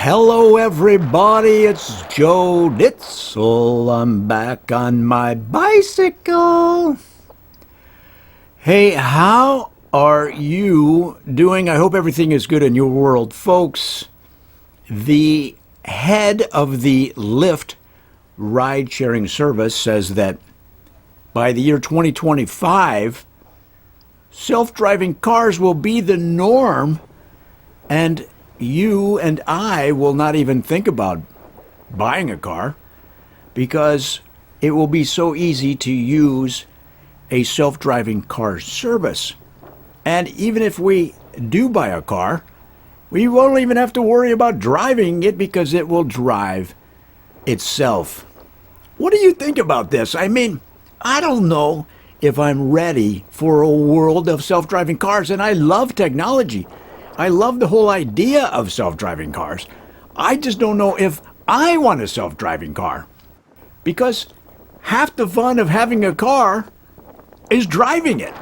Hello, everybody. It's Joe Ditzel. I'm back on my bicycle. Hey, how are you doing? I hope everything is good in your world, folks. The head of the Lyft ride-sharing service says that by the year 2025, self-driving cars will be the norm, and you and I will not even think about buying a car because it will be so easy to use a self-driving car service. And even if we do buy a car, we won't even have to worry about driving it because it will drive itself. What do you think about this? I mean, I don't know if I'm ready for a world of self-driving cars, and I love technology. I love the whole idea of self-driving cars. I just don't know if I want a self-driving car, because half the fun of having a car is driving it.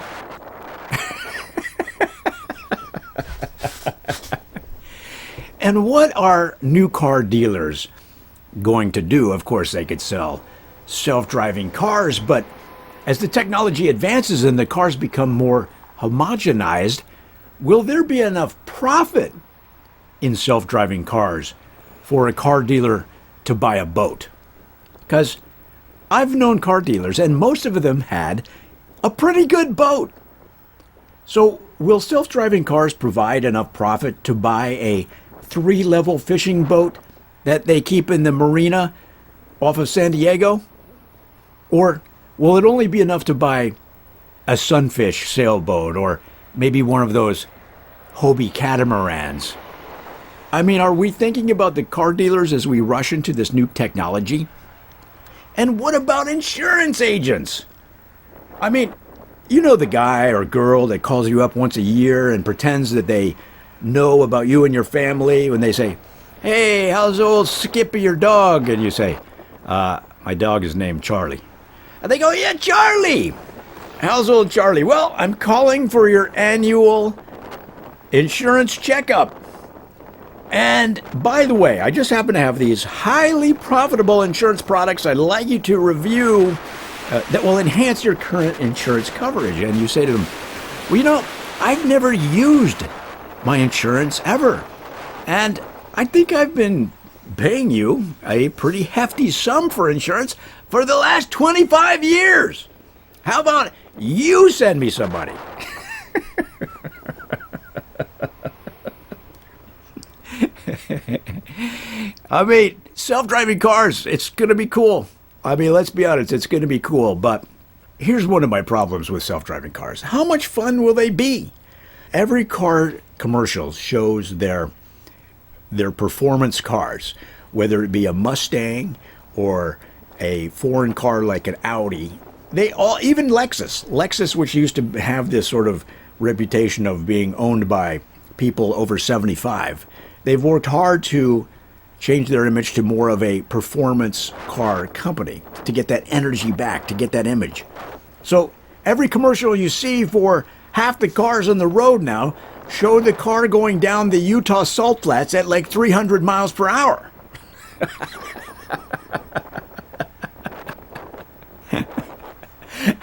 And what are new car dealers going to do? Of course, they could sell self-driving cars, but as the technology advances and the cars become more homogenized, will there be enough profit in self-driving cars for a car dealer to buy a boat? Because I've known car dealers, and most of them had a pretty good boat. So will self-driving cars provide enough profit to buy a 3-level fishing boat that they keep in the marina off of San Diego? Or will it only be enough to buy a sunfish sailboat or maybe one of those Hobie catamarans? I mean, are we thinking about the car dealers as we rush into this new technology? And what about insurance agents? I mean, you know the guy or girl that calls you up once a year and pretends that they know about you and your family when they say, "Hey, how's old Skippy, your dog?" And you say, "My dog is named Charlie." And they go, "Yeah, Charlie. How's old Charlie?" "Well, I'm calling for your annual insurance checkup. And by the way, I just happen to have these highly profitable insurance products I'd like you to review that will enhance your current insurance coverage." And you say to them, "Well, you know, I've never used my insurance ever. And I think I've been paying you a pretty hefty sum for insurance for the last 25 years. How about you send me somebody?" I mean, self-driving cars, it's going to be cool. I mean, let's be honest, it's going to be cool. But here's one of my problems with self-driving cars. How much fun will they be? Every car commercial shows their performance cars, whether it be a Mustang or a foreign car like an Audi. They all, even Lexus, which used to have this sort of reputation of being owned by people over 75, they've worked hard to change their image to more of a performance car company, to get that energy back, to get that image. So every commercial you see for half the cars on the road now show the car going down the Utah salt flats at like 300 miles per hour.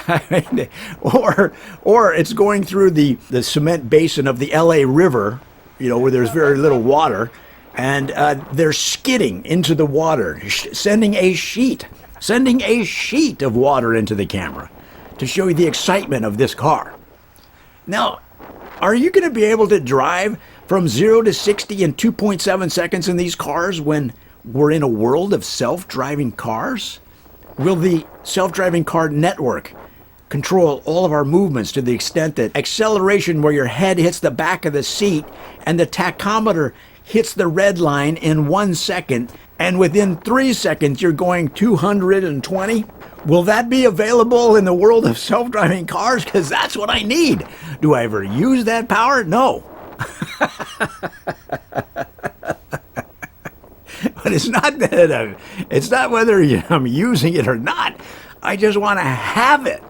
I mean, or it's going through the cement basin of the LA River, you know, where there's very little water, and they're skidding into the water, sending a sheet of water into the camera to show you the excitement of this car. Now, are you going to be able to drive from 0 to 60 in 2.7 seconds in these cars when we're in a world of self-driving cars? Will the self-driving car network control all of our movements to the extent that acceleration where your head hits the back of the seat and the tachometer hits the red line in 1 second, and within 3 seconds you're going 220? Will that be available in the world of self-driving cars? Because that's what I need. Do I ever use that power? No. But it's not that it's not whether I'm using it or not. I just want to have it.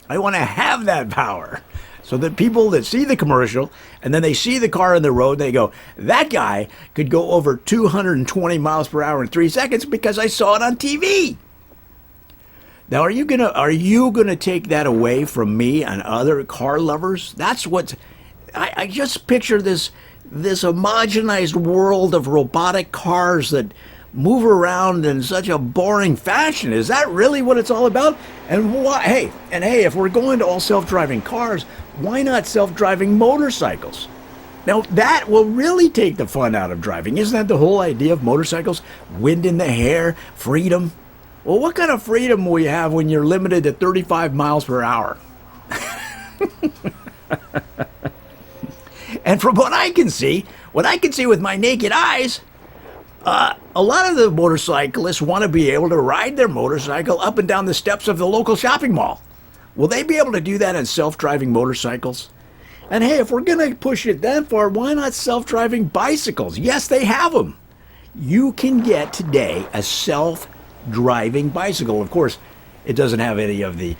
I want to have that power. So that people that see the commercial and then they see the car on the road, they go, that guy could go over 220 miles per hour in 3 seconds because I saw it on TV. Now, are you gonna take that away from me and other car lovers? That's what I just picture this homogenized world of robotic cars that move around in such a boring fashion. Is that really what it's all about? And why? Hey, if we're going to all self-driving cars, why not self-driving motorcycles? Now, that will really take the fun out of driving. Isn't that the whole idea of motorcycles? Wind in the hair, freedom. Well, what kind of freedom will you have when you're limited to 35 miles per hour? And from what I can see with my naked eyes, a lot of the motorcyclists want to be able to ride their motorcycle up and down the steps of the local shopping mall. Will they be able to do that on self-driving motorcycles? And hey, if we're going to push it that far, why not self-driving bicycles? Yes, they have them. You can get today a self-driving bicycle. Of course, it doesn't have any of the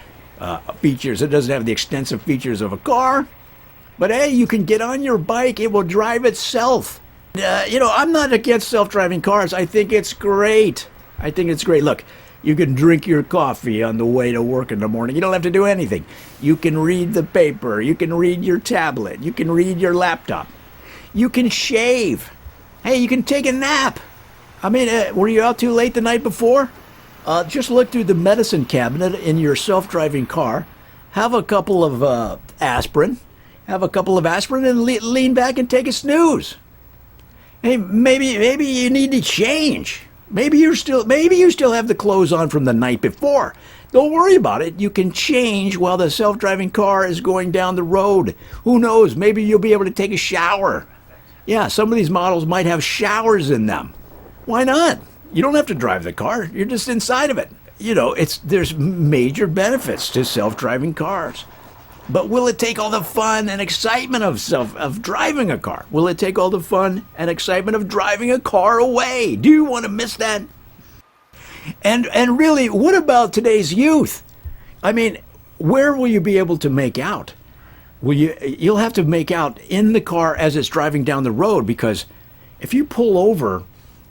features. It doesn't have the extensive features of a car. But hey, you can get on your bike. It will drive itself. I'm not against self-driving cars. I think it's great. Look, you can drink your coffee on the way to work in the morning. You don't have to do anything. You can read the paper. You can read your tablet. You can read your laptop. You can shave. Hey, you can take a nap. I mean, were you out too late the night before? Just look through the medicine cabinet in your self-driving car. Have a couple of aspirin. And lean back and take a snooze. Hey, maybe you need to change. Maybe you still have the clothes on from the night before. Don't worry about it. You can change while the self-driving car is going down the road. Who knows? Maybe you'll be able to take a shower. Yeah, some of these models might have showers in them. Why not? You don't have to drive the car. You're just inside of it. There's major benefits to self-driving cars. But will it take all the fun and excitement of driving a car? Will it take all the fun and excitement of driving a car away? Do you want to miss that? And really, what about today's youth? I mean, where will you be able to make out? You'll have to make out in the car as it's driving down the road, because if you pull over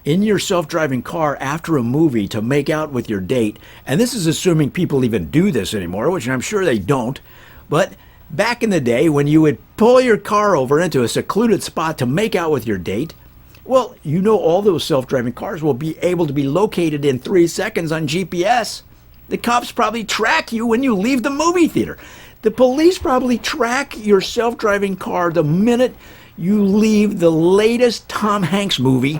in your self-driving car after a movie to make out with your date, and this is assuming people even do this anymore, which I'm sure they don't, but back in the day when you would pull your car over into a secluded spot to make out with your date, well, all those self-driving cars will be able to be located in 3 seconds on GPS. The cops probably track you when you leave the movie theater. The police probably track your self-driving car the minute you leave the latest Tom Hanks movie,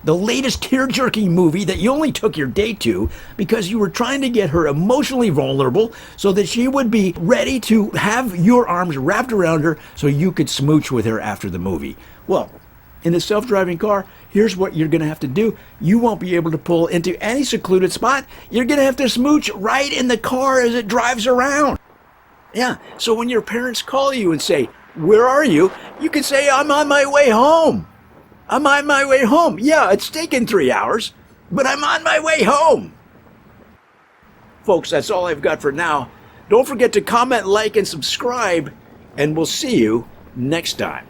the latest tear-jerking movie that you only took your date to because you were trying to get her emotionally vulnerable so that she would be ready to have your arms wrapped around her so you could smooch with her after the movie. Well, in the self-driving car, here's what you're going to have to do. You won't be able to pull into any secluded spot. You're going to have to smooch right in the car as it drives around. Yeah, so when your parents call you and say, "Where are you?" you can say, "I'm on my way home. I'm on my way home. Yeah, it's taken 3 hours, but I'm on my way home." Folks, that's all I've got for now. Don't forget to comment, like, and subscribe, and we'll see you next time.